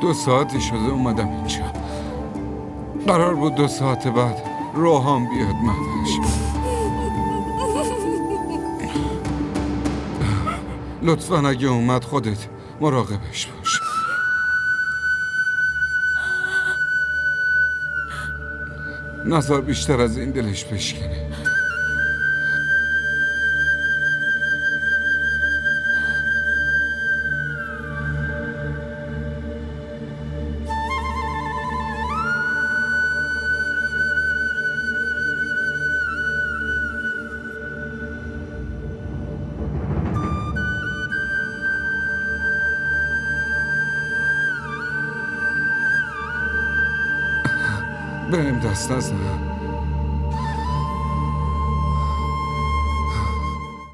2 ساعتی شده اومدم اینجا. قرار بود 2 ساعت بعد روحام بیاد مهوش. لطفا اگه اومد خودت مراقبش باش. نذار بیشتر از این دلش بشکنه. بهم دست نزن.